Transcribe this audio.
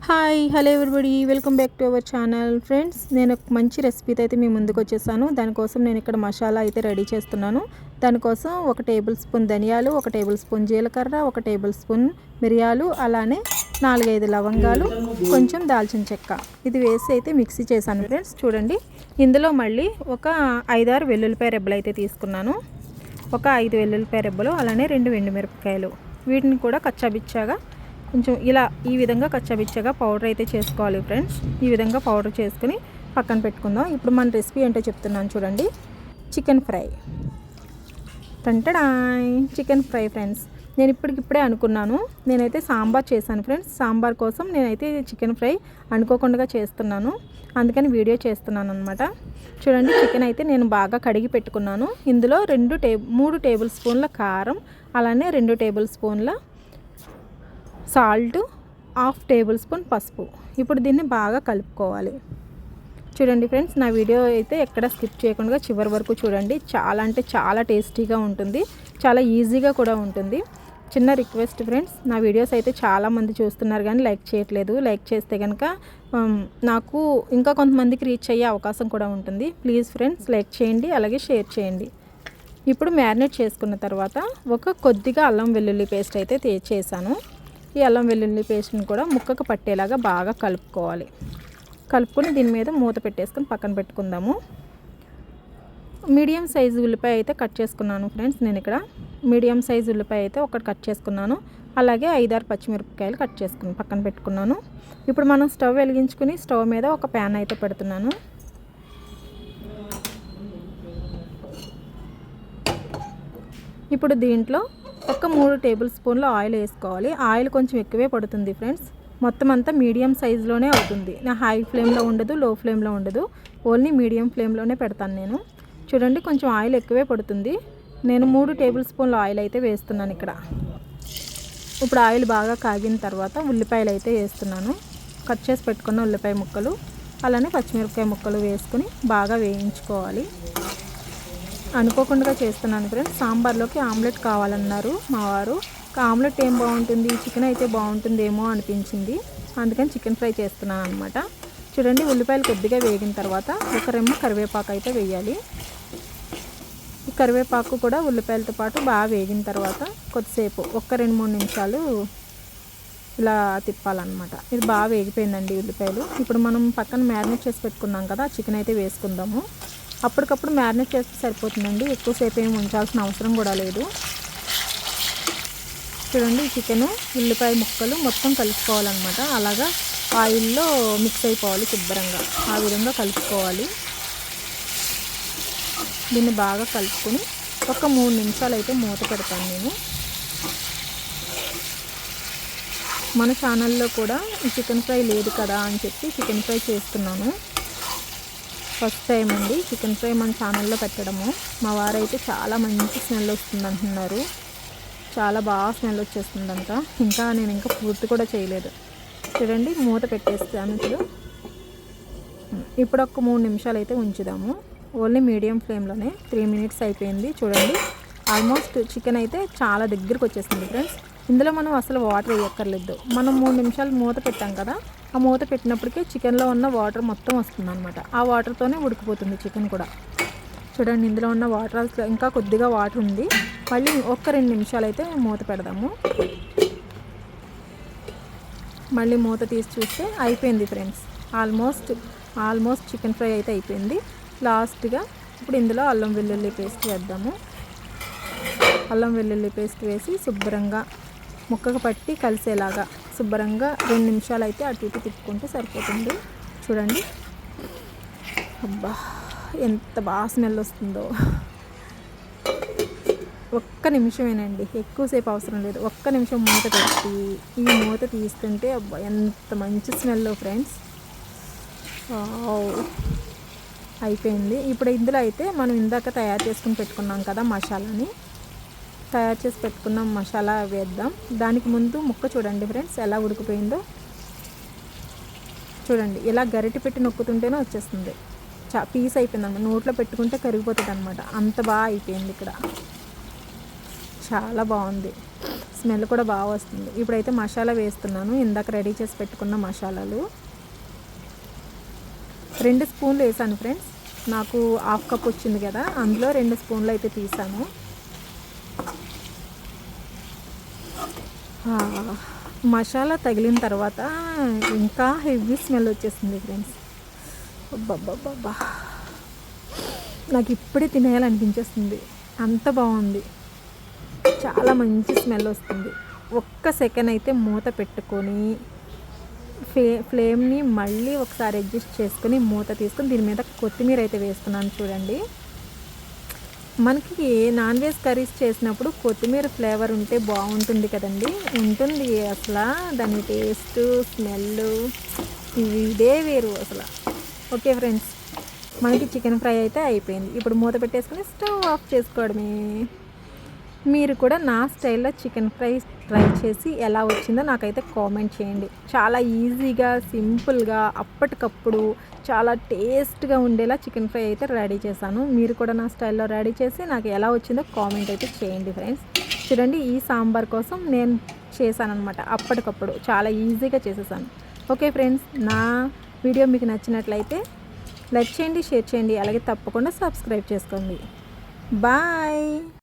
Hi hello everybody, welcome back to our channel. Friends, నేను ఒక మంచి రెసిపీతో అయితే మీ ముందుకు వచ్చేసాను. దానికోసం నేను ఇక్కడ మసాలా అయితే రెడీ చేస్తున్నాను. దానికోసం 1 టేబుల్ స్పూన్ ధనియాలు, 1 టేబుల్ స్పూన్ జీలకర్ర, 1 టేబుల్ స్పూన్ మిరియాలు, అలానే 4-5 లవంగాలు, కొంచెం దాల్చిన చెక్క ఇది వేసి అయితే మిక్సీ చేశాను. ఫ్రెండ్స్ చూడండి, ఇందులో మళ్ళీ ఒక 5-6 వెల్లుల్లిపాయ రెబ్బలు అయితే తీసుకున్నాను. ఒక 5 వెల్లుల్లిపాయ రెబ్బలు, అలానే 2 ఎండుమిరపకాయలు. వీటిని కూడా కచ్చాబిచ్చాగా కొంచెం ఈ విధంగా కచ్చాబిచ్చగా పౌడర్ అయితే చేసుకోవాలి. ఫ్రెండ్స్, ఈ విధంగా పౌడర్ చేసుకుని పక్కన పెట్టుకుందాం. ఇప్పుడు మన రెసిపీ ఏంటో చెప్తున్నాను చూడండి. Chicken fry. Chicken fry friends, నేను ఇప్పటికిప్పుడే అనుకున్నాను. నేనైతే సాంబార్ చేశాను ఫ్రెండ్స్. సాంబార్ కోసం నేనైతే చికెన్ ఫ్రై అనుకోకుండా చేస్తున్నాను, అందుకని వీడియో చేస్తున్నాను అనమాట. చూడండి, చికెన్ అయితే నేను బాగా కడిగి పెట్టుకున్నాను. ఇందులో 3 టేబుల్ స్పూన్ల కారం, అలానే 2 టేబుల్ స్పూన్ల సాల్ట్, 1/2 టేబుల్ స్పూన్ పసుపు. ఇప్పుడు దీన్ని బాగా కలుపుకోవాలి. చూడండి ఫ్రెండ్స్, నా వీడియో అయితే ఎక్కడ స్కిప్ చేయకుండా చివరి వరకు చూడండి. చాలా అంటే చాలా టేస్టీగా ఉంటుంది, చాలా ఈజీగా కూడా ఉంటుంది. చిన్న రిక్వెస్ట్ ఫ్రెండ్స్, నా వీడియోస్ అయితే చాలామంది చూస్తున్నారు కానీ లైక్ చేయట్లేదు. లైక్ చేస్తే కనుక నాకు ఇంకా కొంతమందికి రీచ్ అయ్యే అవకాశం కూడా ఉంటుంది. ప్లీజ్ ఫ్రెండ్స్, లైక్ చేయండి, అలాగే షేర్ చేయండి. ఇప్పుడు మ్యారినేట్ చేసుకున్న తర్వాత కొద్దిగా అల్లం వెల్లుల్లి పేస్ట్ అయితే చేశాను. ఈ అల్లం వెల్లుల్లి పేస్ట్ని కూడా ముక్కకు పట్టేలాగా బాగా కలుపుకోవాలి. కలుపుకొని దీని మీద మూత పెట్టేసుకొని పక్కన పెట్టుకుందాము. మీడియం సైజు ఉల్లిపాయ అయితే కట్ చేసుకున్నాను ఫ్రెండ్స్. నేను ఇక్కడ మీడియం సైజు ఉల్లిపాయ అయితే ఒకటి కట్ చేసుకున్నాను. అలాగే 5-6 పచ్చిమిరపకాయలు కట్ చేసుకుని పక్కన పెట్టుకున్నాను. ఇప్పుడు మనం స్టవ్ వెలిగించుకుని స్టవ్ మీద ఒక ప్యాన్ అయితే పెడుతున్నాను. ఇప్పుడు దీంట్లో 3 టేబుల్ స్పూన్ల ఆయిల్ వేసుకోవాలి. ఆయిల్ కొంచెం ఎక్కువే పడుతుంది ఫ్రెండ్స్. మొత్తం అంతా మీడియం సైజులోనే అవుతుంది. నా హై ఫ్లేమ్లో ఉండదు, లో ఫ్లేమ్లో ఉండదు, ఓన్లీ మీడియం ఫ్లేమ్లోనే పెడతాను నేను. చూడండి, కొంచెం ఆయిల్ ఎక్కువే పడుతుంది. నేను 3 టేబుల్ స్పూన్ల ఆయిల్ అయితే వేస్తున్నాను ఇక్కడ. ఇప్పుడు ఆయిల్ బాగా కాగిన తర్వాత ఉల్లిపాయలు అయితే వేస్తున్నాను. కట్ చేసి పెట్టుకున్న ఉల్లిపాయ ముక్కలు, అలానే పచ్చిమిరపకాయ ముక్కలు వేసుకుని బాగా వేయించుకోవాలి. అనుకోకుండా చేస్తున్నాను ఫ్రెండ్స్. సాంబార్లోకి ఆమ్లెట్ కావాలన్నారు మా వారు. ఆమ్లెట్ ఏం బాగుంటుంది, చికెన్ అయితే బాగుంటుందేమో అనిపించింది, అందుకని చికెన్ ఫ్రై చేస్తున్నాను అనమాట. చూడండి, ఉల్లిపాయలు కొద్దిగా వేగిన తర్వాత ఒక రెమ్మ కరివేపాకు అయితే వేయాలి. ఈ కరివేపాకు కూడా ఉల్లిపాయలతో పాటు బాగా వేగిన తర్వాత కొద్దిసేపు 2-3 నిమిషాలు ఇలా తిప్పాలన్నమాట. ఇది బాగా వేగిపోయిందండి ఉల్లిపాయలు. ఇప్పుడు మనం పక్కన మ్యారినేట్ చేసి పెట్టుకున్నాం కదా, చికెన్ అయితే వేసుకుందాము. అప్పటికప్పుడు మ్యారినేట్ చేస్తే సరిపోతుందండి, ఎక్కువసేపు ఏమి ఉంచాల్సిన అవసరం కూడా లేదు. చూడండి, చికెను ఉల్లిపాయ ముక్కలు మొత్తం కలుపుకోవాలన్నమాట. అలాగా ఆయిల్లో మిక్స్ అయిపోవాలి శుభ్రంగా, ఆ విధంగా కలుపుకోవాలి. దీన్ని బాగా కలుపుకొని 3 నిమిషాలు అయితే మూత పెడతాను నేను. మన ఛానల్లో కూడా ఈ చికెన్ ఫ్రై లేదు కదా అని చెప్పి చికెన్ ఫ్రై చేస్తున్నాను. ఫస్ట్ టైం అండి చికెన్ ఫ్రై మన ఛానల్లో పెట్టడము. మా వారైతే చాలా మంచి స్మెల్ వస్తుంది అంటున్నారు, చాలా బాగా స్మెల్ వచ్చేస్తుందంట. నేను ఇంకా పూర్తి కూడా చేయలేదు. చూడండి, మూత పెట్టేస్తాను ఇప్పుడు. ఇప్పుడు 3 నిమిషాలు అయితే ఉంచుదాము, ఓన్లీ మీడియం ఫ్లేమ్లోనే. 3 మినిట్స్ అయిపోయింది. చూడండి, ఆల్మోస్ట్ చికెన్ అయితే చాలా దగ్గరికి వచ్చేసింది ఫ్రెండ్స్. ఇందులో మనం అసలు వాటర్ వేయక్కర్లేదు. మనం 3 నిమిషాలు మూత పెట్టాం కదా, ఆ మూత పెట్టినప్పటికీ చికెన్లో ఉన్న వాటర్ మొత్తం వస్తుందన్నమాట. ఆ వాటర్తోనే ఉడికిపోతుంది చికెన్ కూడా. చూడండి, ఇందులో ఉన్న వాటర్ ఇంకా కొద్దిగా వాటర్ ఉంది. మళ్ళీ 2 నిమిషాలు అయితే మూత పెడదాము. మళ్ళీ మూత తీసి చూస్తే అయిపోయింది ఫ్రెండ్స్. ఆల్మోస్ట్ చికెన్ ఫ్రై అయితే అయిపోయింది. లాస్ట్గా ఇప్పుడు ఇందులో అల్లం వెల్లుల్లి పేస్ట్ వేద్దాము. అల్లం వెల్లుల్లి పేస్ట్ వేసి శుభ్రంగా ముక్కకు పట్టి కలిసేలాగా శుభ్రంగా 2 నిమిషాలు అయితే అటు ఇటు తిప్పుకుంటే సరిపోతుంది. చూడండి, అబ్బా ఎంత బాగా స్మెల్ వస్తుందో. 1 నిమిషమేనండి, ఎక్కువసేపు అవసరం లేదు. 1 నిమిషం మూత పెట్టి ఈ మూత తీస్తుంటే అబ్బా ఎంత మంచి స్మెల్ ఫ్రెండ్స్. అయిపోయింది. ఇప్పుడు ఇందులో అయితే మనం ఇందాక తయారు చేసుకుని పెట్టుకున్నాం కదా మసాలాని, తయారు చేసి పెట్టుకున్న మసాలా వేద్దాం. దానికి ముందు ముక్క చూడండి ఫ్రెండ్స్ ఎలా ఉడికిపోయిందో. చూడండి, ఇలా గరిటె పెట్టి నొక్కుతుంటేనే వచ్చేస్తుంది. పీస్ అయిపోయిందన్నమాట, నోట్లో పెట్టుకుంటే కరిగిపోతుంది అనమాట. అంత బాగా అయిపోయింది ఇక్కడ, చాలా బాగుంది. స్మెల్ కూడా బాగా వస్తుంది. ఇప్పుడైతే మసాలా వేస్తున్నాను. ఇందాక రెడీ చేసి పెట్టుకున్న మసాలాలు 2 స్పూన్లు వేసాను ఫ్రెండ్స్. నాకు హాఫ్ కప్ వచ్చింది కదా, అందులో 2 స్పూన్లు అయితే తీసాను. మసాలా తగిలిన తర్వాత ఇంకా హెవీ స్మెల్ వచ్చేసింది ఫ్రెండ్స్. అబ్బబ్బబ్బబ్బా, నాకు ఇప్పుడే తినేయాలనిపించేస్తుంది, అంత బాగుంది. చాలా మంచి స్మెల్ వస్తుంది. ఒక్క సెకండ్ అయితే మూత పెట్టుకొని ఫ్లేమ్ని మళ్ళీ ఒకసారి అడ్జస్ట్ చేసుకొని మూత తీసుకొని దీని మీద కొత్తిమీర అయితే వేస్తున్నాను. చూడండి, మనకి నాన్ వెజ్ కర్రీస్ చేసినప్పుడు కొత్తిమీర ఫ్లేవర్ ఉంటే బాగుంటుంది కదండి. ఉంటుంది అసలు, దాని టేస్ట్ స్మెల్ ఇదే వేరు అసలు. ఓకే ఫ్రెండ్స్, మనకి చికెన్ ఫ్రై అయితే అయిపోయింది. ఇప్పుడు మూత పెట్టేసుకొని స్టవ్ ఆఫ్ చేసుకోవడమే. మీరు కూడా నా స్టైల్లో చికెన్ ఫ్రై ట్రై చేసి ఎలా వచ్చిందో నాకైతే కామెంట్ చేయండి. చాలా ఈజీగా, సింపుల్గా, అప్పటికప్పుడు చాలా టేస్ట్గా ఉండేలా చికెన్ ఫ్రై అయితే రెడీ చేశాను. మీరు కూడా నా స్టైల్లో రెడీ చేసి నాకు ఎలా వచ్చిందో కామెంట్ అయితే చేయండి ఫ్రెండ్స్. చూడండి, ఈ సాంబార్ కోసం నేను చేశాను అనమాట, అప్పటికప్పుడు చాలా ఈజీగా చేసేసాను. ఓకే ఫ్రెండ్స్, నా వీడియో మీకు నచ్చినట్లయితే లైక్ చేయండి, షేర్ చేయండి, అలాగే తప్పకుండా సబ్స్క్రైబ్ చేసుకోండి. బాయ్.